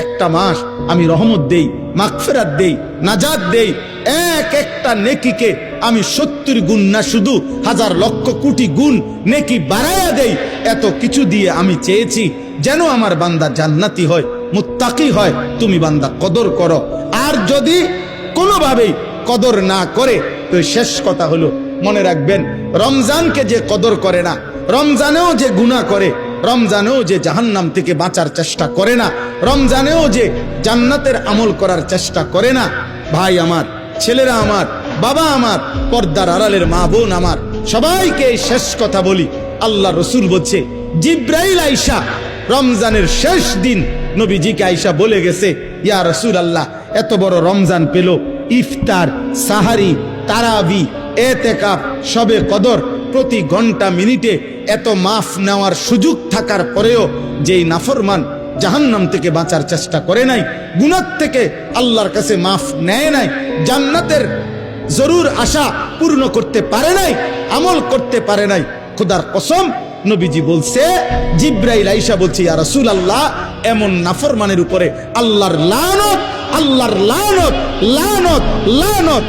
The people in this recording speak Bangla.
একটা মাস আমি রহমত দেই, মাগফিরাত দেই, নাজাত দেই, এক একটা নেকিকে আমি 70 গুণ না শুধু হাজার লক্ষ কোটি গুণ নেকি বাড়ায়া দেই। এত কিছু দিয়ে আমি চেয়েছি যেন আমার বান্দা জান্নাতি হয়, মুত্তাকি হয়। তুমি বান্দা কদর করো। আর যদি কোনোভাবেই কদর না করে তো শেষ কথা হলো, মনে রাখবেন, রমজানকে যে কদর করে না, রমজানেও যে গুনাহ করে, রমজানেও যে জাহান্নাম থেকে বাঁচার চেষ্টা করে না, রমজানেও যে জান্নাতের আমল করার চেষ্টা করে না, ভাই আমার, ছেলেরা আমার, বাবা আমার, পর্দার আড়ালের মা বোন আমার, সবাইকে এই শেষ কথা বলি। আল্লাহ রসুল বলছে, জিব্রাইল আইসা রমজানের শেষ দিন নবীজিকে আইসা বলে গেছে, ইয়া রাসূল আল্লাহ, এত বড় রমজান পেল, ইফতার, সাহারি, তারাবি, এতেকাফ, শবে কদর, প্রতি ঘন্টা মিনিটে এত মাফ নেওয়ার সুযোগ থাকার পরেও যেই নাফরমান জাহান্নাম থেকে বাঁচার চেষ্টা করে নাই, গুনাহ থেকে আল্লাহর কাছে মাফ নেয় নাই, জান্নাতের জরুর আশা পূর্ণ করতে পারে নাই, আমল করতে পারে নাই, খোদার কসম নবীজি বলছে, জিব্রাইল আইসা বলছে, ইয়া রাসূলুল্লাহ, এমন নাফরমানের উপরে আল্লাহর লানত, আল্লাহর লানত, লানত, লানত।